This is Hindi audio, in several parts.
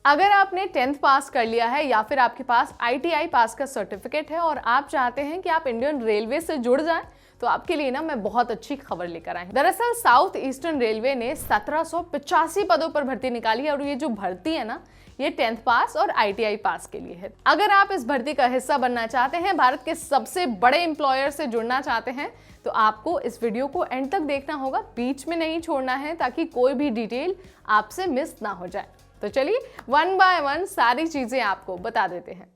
अगर आपने 10th पास कर लिया है या फिर आपके पास ITI पास का सर्टिफिकेट है और आप चाहते हैं कि आप इंडियन रेलवे से जुड़ जाएं, तो आपके लिए ना मैं बहुत अच्छी खबर लेकर आई हूं। दरअसल साउथ ईस्टर्न रेलवे ने 1785 पदों पर भर्ती निकाली है और ये जो भर्ती है ना, ये 10th पास और ITI पास के लिए है। अगर आप इस भर्ती का हिस्सा बनना चाहते हैं, भारत के सबसे बड़े एम्प्लॉयर से जुड़ना चाहते हैं, तो आपको इस वीडियो को एंड तक देखना होगा, बीच में नहीं छोड़ना है, ताकि कोई भी डिटेल आपसे मिस ना हो जाए। तो चलिए वन बाय वन सारी चीजें आपको बता देते हैं।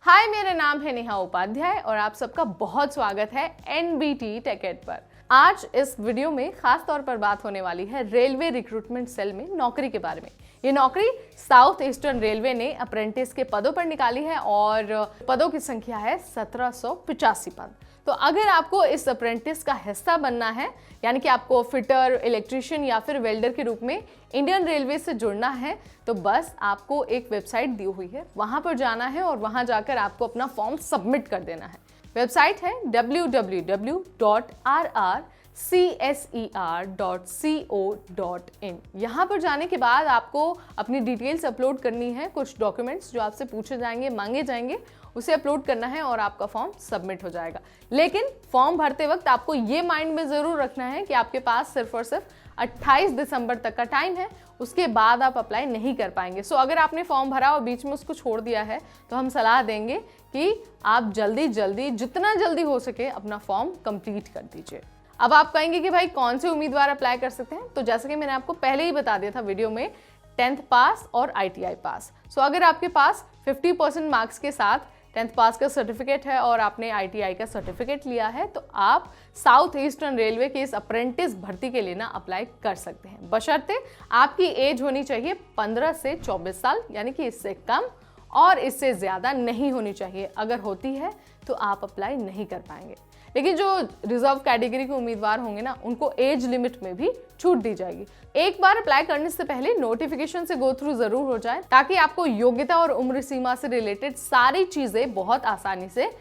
हाय, मेरा नाम है नेहा उपाध्याय और आप सबका बहुत स्वागत है NBT टेकेड पर। आज इस वीडियो में खास तौर पर बात होने वाली है रेलवे रिक्रूटमेंट सेल में नौकरी के बारे में। ये नौकरी साउथ ईस्टर्न रेलवे ने अप्रेंटिस के पदों पर निकाली है और पदों की संख्या है 1785 पद। तो अगर आपको इस अप्रेंटिस का हिस्सा बनना है, यानी कि आपको फिटर, इलेक्ट्रीशियन या फिर वेल्डर के रूप में इंडियन रेलवे से जुड़ना है, तो बस आपको एक वेबसाइट दी हुई है, वहां पर जाना है और वहां जाकर आपको अपना फॉर्म सबमिट कर देना है। वेबसाइट है www.rrcser.co.in। यहाँ पर जाने के बाद आपको अपनी डिटेल्स अपलोड करनी है, कुछ डॉक्यूमेंट्स जो आपसे पूछे जाएंगे, मांगे जाएंगे, उसे अपलोड करना है और आपका फॉर्म सबमिट हो जाएगा। लेकिन फॉर्म भरते वक्त आपको ये माइंड में ज़रूर रखना है कि आपके पास सिर्फ और सिर्फ 28 दिसंबर तक का टाइम है, उसके बाद आप अप्लाई नहीं कर पाएंगे। सो अगर आपने फॉर्म भरा और बीच में उसको छोड़ दिया है, तो हम सलाह देंगे कि आप जल्दी जितना जल्दी हो सके अपना फॉर्म कंप्लीट कर दीजिए। अब आप कहेंगे कि भाई कौन से उम्मीदवार अप्लाई कर सकते हैं, तो जैसे कि मैंने आपको पहले ही बता दिया था वीडियो में, 10th पास और ITI पास। सो अगर आपके पास 50% मार्क्स के साथ 10th पास का सर्टिफिकेट है और आपने ITI का सर्टिफिकेट लिया है, तो आप साउथ ईस्टर्न रेलवे के इस अप्रेंटिस भर्ती के लिए ना अप्लाई कर सकते हैं। बशर्ते आपकी एज होनी चाहिए 15 से 24 साल, यानी कि इससे कम और इससे ज़्यादा नहीं होनी चाहिए। अगर होती है तो आप अप्लाई नहीं कर पाएंगे। लेकिन जो रिजर्व कैटेगरी के उम्मीदवार होंगे ना, उनको एज लिमिट में भी छूट दी जाएगी। एक बार अप्लाई करने से पहले नोटिफिकेशन से गो थ्रू जरूर हो जाए, ताकि आपको योग्यता और उम्र सीमा से रिलेटेड सारी चीजें बहुत आसानी से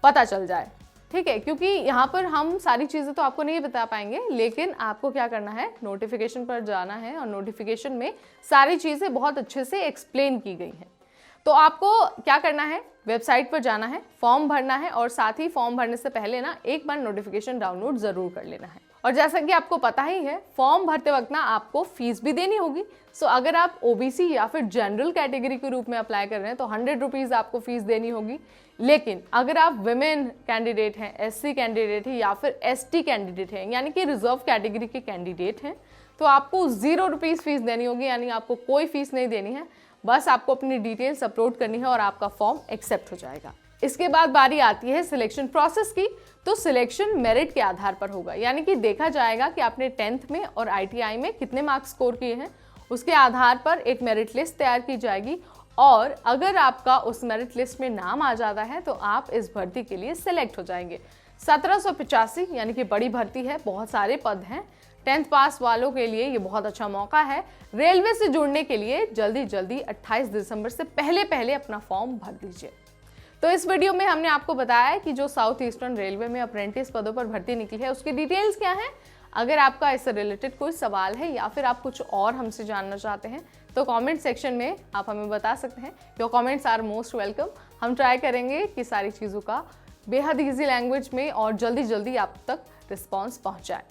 पता चल जाए। ठीक है, क्योंकि यहाँ पर हम सारी चीजें तो आपको नहीं बता पाएंगे, लेकिन आपको क्या करना है, नोटिफिकेशन पर जाना है और नोटिफिकेशन में सारी चीजें बहुत अच्छे से एक्सप्लेन की गई हैं। तो आपको क्या करना है, वेबसाइट पर जाना है, फॉर्म भरना है और साथ ही फॉर्म भरने से पहले ना एक बार नोटिफिकेशन डाउनलोड जरूर कर लेना है। और जैसा कि आपको पता ही है, फॉर्म भरते वक्त ना आपको फीस भी देनी होगी। सो अगर आप OBC या फिर जनरल कैटेगरी के रूप में अप्लाई कर रहे हैं, तो 100 रुपीज़ आपको फीस देनी होगी। लेकिन अगर आप विमेन कैंडिडेट हैं, SC कैंडिडेट हैं या फिर ST कैंडिडेट हैं, यानी कि रिजर्व कैटेगरी के कैंडिडेट हैं, तो आपको 0 रुपीज़ फीस देनी होगी, यानी आपको कोई फीस नहीं देनी है। बस आपको अपनी डिटेल्स अपलोड करनी है और आपका फॉर्म एक्सेप्ट हो जाएगा। इसके बाद बारी आती है सिलेक्शन प्रोसेस की। तो सिलेक्शन मेरिट के आधार पर होगा, यानी कि देखा जाएगा कि आपने 10th में और ITI में कितने मार्क्स स्कोर किए हैं। उसके आधार पर एक मेरिट लिस्ट तैयार की जाएगी और अगर आपका उस मेरिट लिस्ट में नाम आ जाता है, तो आप इस भर्ती के लिए सिलेक्ट हो जाएंगे। 1785 यानी कि बड़ी भर्ती है, बहुत सारे पद हैं। 10th पास वालों के लिए ये बहुत अच्छा मौका है। रेलवे से जुड़ने के लिए जल्दी 28 दिसंबर से पहले अपना फॉर्म भर दीजिए। तो इस वीडियो में हमने आपको बताया कि जो साउथ ईस्टर्न रेलवे में अप्रेंटिस पदों पर भर्ती निकली है, उसकी डिटेल्स क्या हैं। अगर आपका इससे रिलेटेड कोई सवाल है या फिर आप कुछ और हमसे जानना चाहते हैं, तो कमेंट सेक्शन में आप हमें बता सकते हैं। Your comments are most welcome. हम ट्राई करेंगे कि सारी चीज़ों का बेहद ईजी लैंग्वेज में और जल्दी आप तक रिस्पॉन्स पहुँचाए।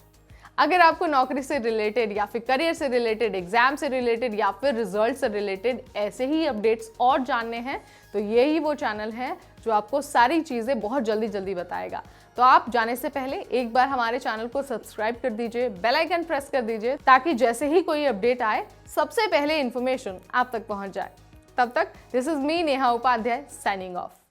अगर आपको नौकरी से रिलेटेड या फिर करियर से रिलेटेड, एग्जाम से रिलेटेड या फिर रिजल्ट से रिलेटेड ऐसे ही अपडेट्स और जानने हैं, तो यही वो चैनल है जो आपको सारी चीज़ें बहुत जल्दी बताएगा। तो आप जाने से पहले एक बार हमारे चैनल को सब्सक्राइब कर दीजिए, बेल आइकन प्रेस कर दीजिए, ताकि जैसे ही कोई अपडेट आए, सबसे पहले इन्फॉर्मेशन आप तक पहुंच जाए। तब तक this is me Neha Upadhyay signing of.